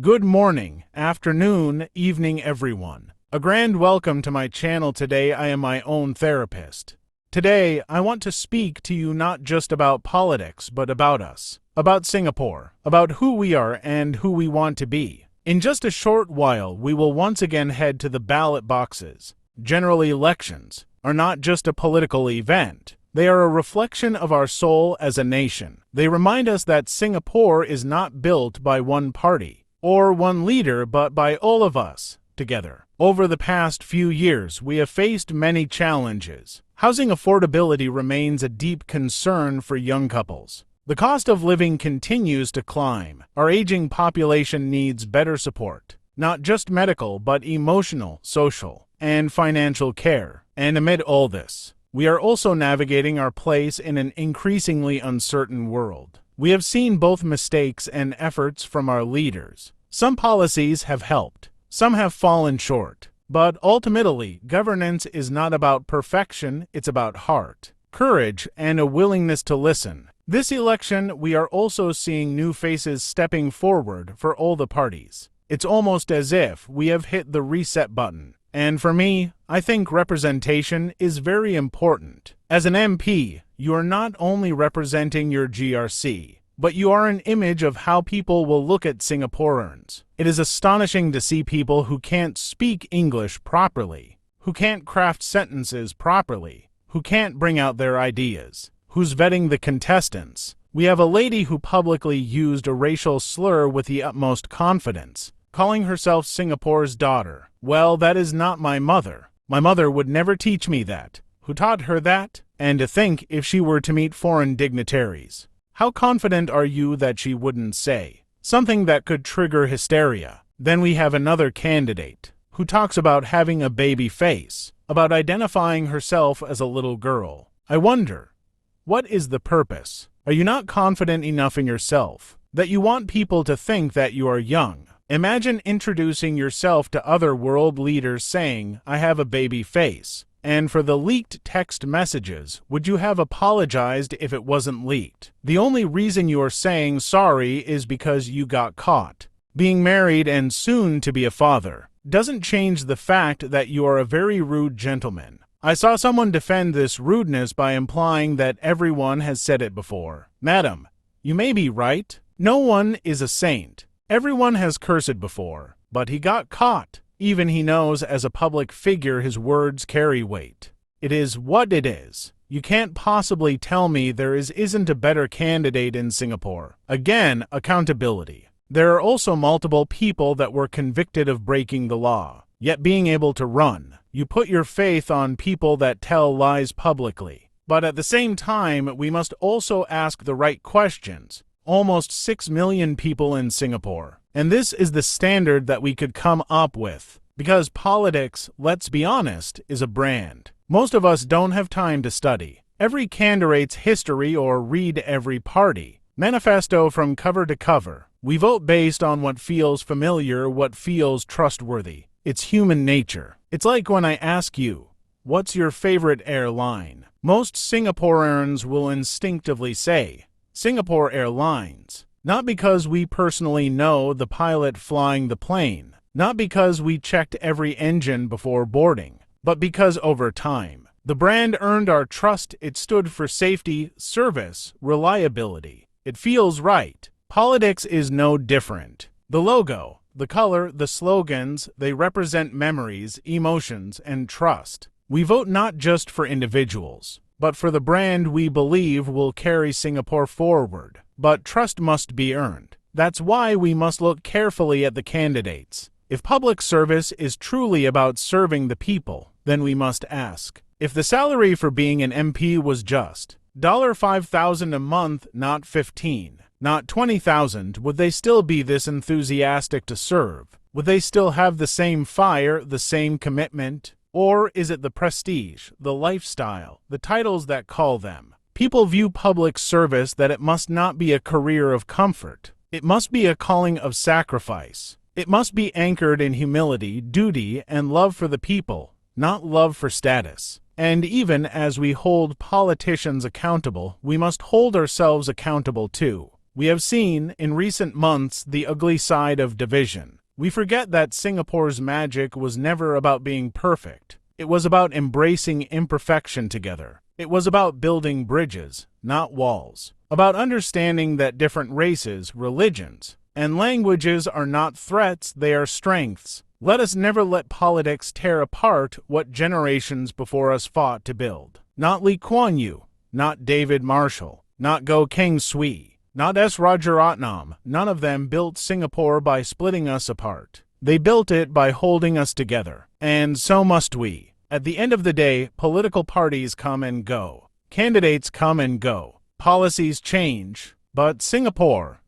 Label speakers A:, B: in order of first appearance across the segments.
A: Good morning, afternoon, evening, everyone. A grand welcome to my channel. Today I am my own therapist. Today I want to speak to you not just about politics, but about us, about Singapore, about who we are and who we want to be. In just a short while, we will once again head to the ballot boxes. General elections are not just a political event. They are a reflection of our soul as a nation. They remind us that Singapore is not built by one party or one leader, but by all of us together. Over the past few years, we have faced many challenges. Housing affordability remains a deep concern for young couples. The cost of living continues to climb. Our aging population needs better support, not just medical, but emotional, social, and financial care. And amid all this, we are also navigating our place in an increasingly uncertain world. We have seen both mistakes and efforts from our leaders. Some policies have helped, some have fallen short. But ultimately, governance is not about perfection, it's about heart, courage, and a willingness to listen. This election, we are also seeing new faces stepping forward for all the parties. It's almost as if we have hit the reset button. And for me, I think representation is very important. As an MP, you are not only representing your GRC, but you are an image of how people will look at Singaporeans. It is astonishing to see people who can't speak English properly, who can't craft sentences properly, who can't bring out their ideas, who's vetting the contestants. We have a lady who publicly used a racial slur with the utmost confidence, calling herself Singapore's daughter. Well, that is not my mother. My mother would never teach me that. Who taught her that? And to think if she were to meet foreign dignitaries, how confident are you that she wouldn't say something that could trigger hysteria? Then we have another candidate who talks about having a baby face, about identifying herself as a little girl. I wonder, what is the purpose? Are you not confident enough in yourself that you want people to think that you are young? Imagine introducing yourself to other world leaders saying, "I have a baby face." And for the leaked text messages, would you have apologized if it wasn't leaked? The only reason you are saying sorry is because you got caught. Being married and soon to be a father doesn't change the fact that you are a very rude gentleman. I saw someone defend this rudeness by implying that everyone has said it before. Madam, you may be right. No one is a saint. Everyone has cursed before, but he got caught. Even he knows as a public figure his words carry weight. It is what it is. You can't possibly tell me there isn't a better candidate in Singapore. Again, accountability. There are also multiple people that were convicted of breaking the law, yet being able to run. You put your faith on people that tell lies publicly. But at the same time, we must also ask the right questions. Almost 6 million people in Singapore. And this is the standard that we could come up with. Because politics, let's be honest, is a brand. Most of us don't have time to study every candidate's history or read every party manifesto from cover to cover. We vote based on what feels familiar, what feels trustworthy. It's human nature. It's like when I ask you, what's your favorite airline? Most Singaporeans will instinctively say, Singapore Airlines. Not because we personally know the pilot flying the plane, not because we checked every engine before boarding, but because over time, the brand earned our trust. It stood for safety, service, reliability. It feels right. Politics is no different. The logo, the color, the slogans, they represent memories, emotions, and trust. We vote not just for individuals, but for the brand we believe will carry Singapore forward. But trust must be earned. That's why we must look carefully at the candidates. If public service is truly about serving the people, then we must ask, if the salary for being an MP was just $5,000 a month, not 15, not 20,000, would they still be this enthusiastic to serve? Would they still have the same fire, the same commitment? Or is it the prestige, the lifestyle, the titles that call them? People view public service that it must not be a career of comfort. It must be a calling of sacrifice. It must be anchored in humility, duty, and love for the people, not love for status. And even as we hold politicians accountable, we must hold ourselves accountable too. We have seen, in recent months, the ugly side of division. We forget that Singapore's magic was never about being perfect. It was about embracing imperfection together. It was about building bridges, not walls. About understanding that different races, religions, and languages are not threats, they are strengths. Let us never let politics tear apart what generations before us fought to build. Not Lee Kuan Yew, not David Marshall, not Goh Keng Swee, not S. Rajaratnam. None of them built Singapore by splitting us apart. They built it by holding us together. And so must we. At the end of the day, political parties come and go. Candidates come and go. Policies change. But Singapore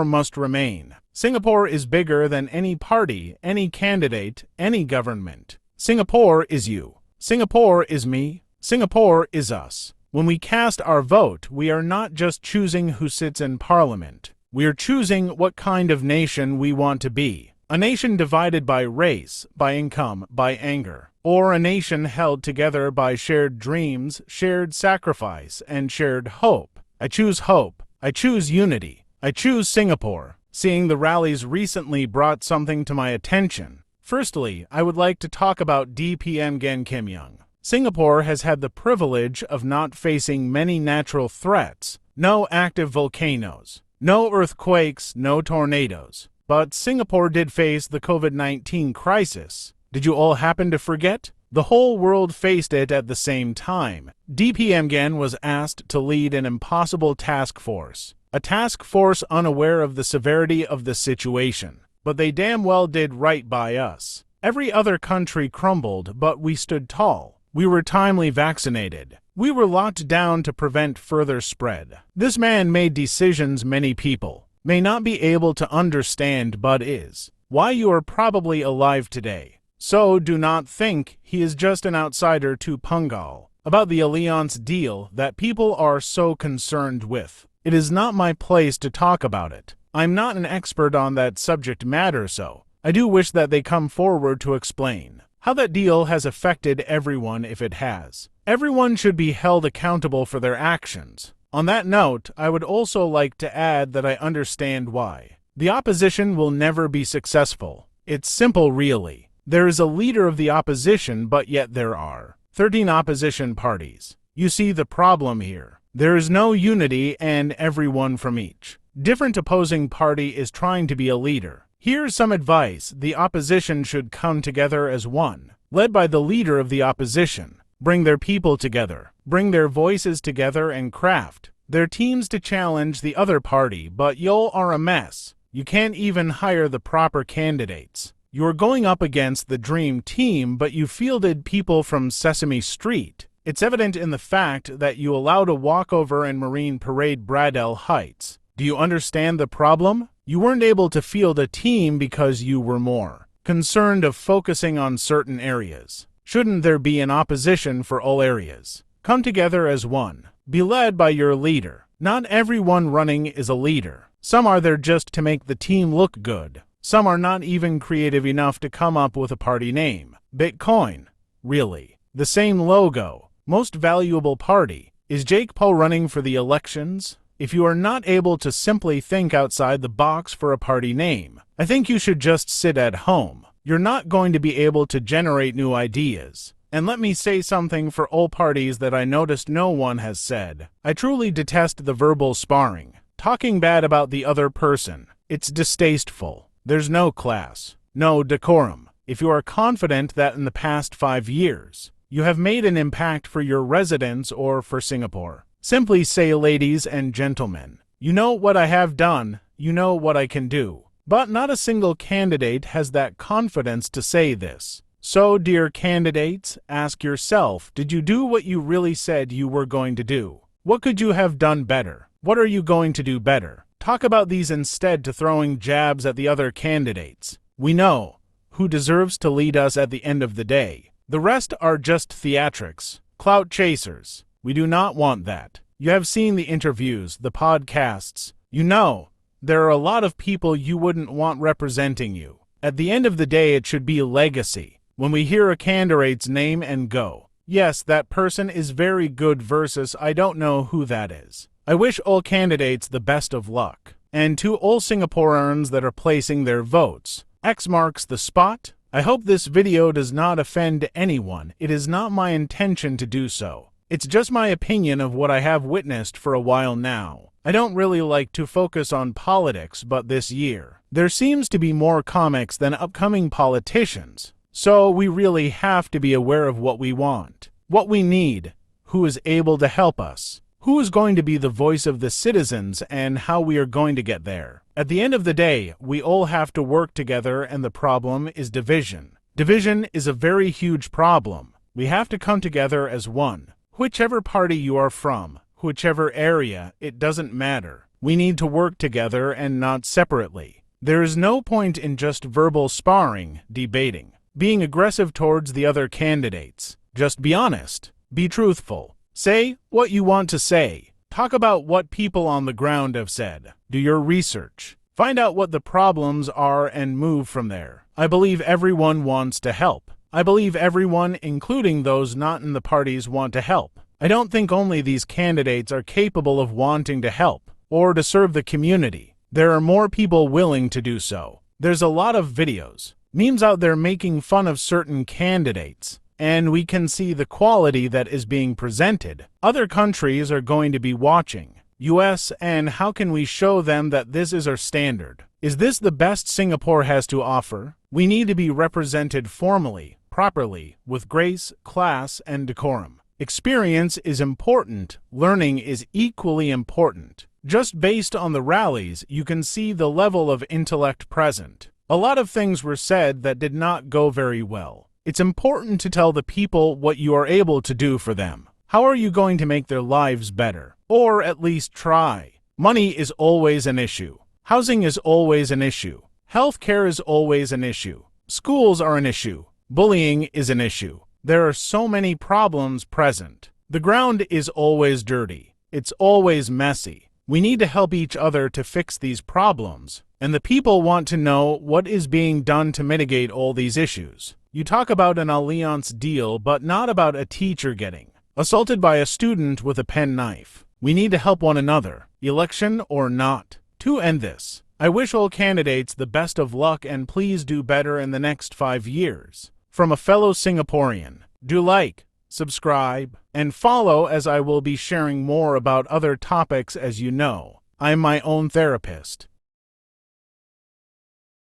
A: must remain. Singapore is bigger than any party, any candidate, any government. Singapore is you. Singapore is me. Singapore is us. When we cast our vote, we are not just choosing who sits in parliament. We are choosing what kind of nation we want to be. A nation divided by race, by income, by anger. Or a nation held together by shared dreams, shared sacrifice, and shared hope. I choose hope. I choose unity. I choose Singapore. Seeing the rallies recently brought something to my attention. Firstly, I would like to talk about DPM Gan Kim Young. Singapore has had the privilege of not facing many natural threats. No active volcanoes. No earthquakes, no tornadoes. But Singapore did face the COVID-19 crisis. Did you all happen to forget? The whole world faced it at the same time. DPM Gan was asked to lead an impossible task force. A task force unaware of the severity of the situation. But they damn well did right by us. Every other country crumbled, but we stood tall. We were timely vaccinated. We were locked down to prevent further spread. This man made decisions many people may not be able to understand, but is why you are probably alive today. So do not think he is just an outsider to Pungal about the alliance deal that people are so concerned with. It is not my place to talk about it. I'm not an expert on that subject matter, so I do wish that they come forward to explain how that deal has affected everyone if it has. Everyone should be held accountable for their actions. On that note, I would also like to add that I understand why. The opposition will never be successful. It's simple, really. There is a leader of the opposition, but yet there are 13 opposition parties. You see the problem here. There is no unity, and everyone from each different opposing party is trying to be a leader. Here's some advice. The opposition should come together as one, led by the leader of the opposition. Bring their people together. Bring their voices together and craft their teams to challenge the other party, but y'all are a mess. You can't even hire the proper candidates. You're going up against the dream team, but you fielded people from Sesame Street. It's evident in the fact that you allowed a walkover in Marine Parade Bradell Heights. Do you understand the problem? You weren't able to field a team because you were more concerned of focusing on certain areas. Shouldn't there be an opposition for all areas? Come together as one. Be led by your leader. Not everyone running is a leader. Some are there just to make the team look good. Some are not even creative enough to come up with a party name. Bitcoin. Really. The same logo. Most valuable party. Is Jake Paul running for the elections? If you are not able to simply think outside the box for a party name, I think you should just sit at home. You're not going to be able to generate new ideas. And let me say something for all parties that I noticed no one has said. I truly detest the verbal sparring. Talking bad about the other person. It's distasteful. There's no class, no decorum. If you are confident that in the past 5 years, you have made an impact for your residents or for Singapore, simply say, ladies and gentlemen, you know what I have done, you know what I can do. But not a single candidate has that confidence to say this. So, dear candidates, ask yourself, did you do what you really said you were going to do? What could you have done better? What are you going to do better? Talk about these instead to throwing jabs at the other candidates. We know who deserves to lead us at the end of the day. The rest are just theatrics, clout chasers. We do not want that. You have seen the interviews, the podcasts. You know, there are a lot of people you wouldn't want representing you. At the end of the day, it should be legacy. When we hear a candidate's name and go, yes, that person is very good versus I don't know who that is. I wish all candidates the best of luck. And to all Singaporeans that are placing their votes, X marks the spot. I hope this video does not offend anyone. It is not my intention to do so. It's just my opinion of what I have witnessed for a while now. I don't really like to focus on politics, but this year, there seems to be more comics than upcoming politicians. So we really have to be aware of what we want, what we need, who is able to help us, who is going to be the voice of the citizens, and how we are going to get there. At the end of the day, we all have to work together, and the problem is division. Division is a very huge problem. We have to come together as one. Whichever party you are from, whichever area, it doesn't matter. We need to work together and not separately. There is no point in just verbal sparring, debating, being aggressive towards the other candidates. Just be honest. Be truthful. Say what you want to say. Talk about what people on the ground have said. Do your research. Find out what the problems are and move from there. I believe everyone wants to help. I believe everyone, including those not in the parties, want to help. I don't think only these candidates are capable of wanting to help or to serve the community. There are more people willing to do so. There's a lot of videos, memes out there making fun of certain candidates, and we can see the quality that is being presented. Other countries are going to be watching. US, and how can we show them that this is our standard? Is this the best Singapore has to offer? We need to be represented formally, properly, with grace, class, and decorum. Experience is important. Learning is equally important. Just based on the rallies, you can see the level of intellect present. A lot of things were said that did not go very well. It's important to tell the people what you are able to do for them. How are you going to make their lives better? Or at least try. Money is always an issue. Housing is always an issue. Healthcare is always an issue. Schools are an issue. Bullying is an issue. There are so many problems present. The ground is always dirty. It's always messy. We need to help each other to fix these problems. And the people want to know what is being done to mitigate all these issues. You talk about an alliance deal, but not about a teacher getting assaulted by a student with a penknife. We need to help one another, election or not. To end this, I wish all candidates the best of luck, and please do better in the next 5 years. From a fellow Singaporean, do like, subscribe, and follow, as I will be sharing more about other topics. As you know, I'm my own therapist.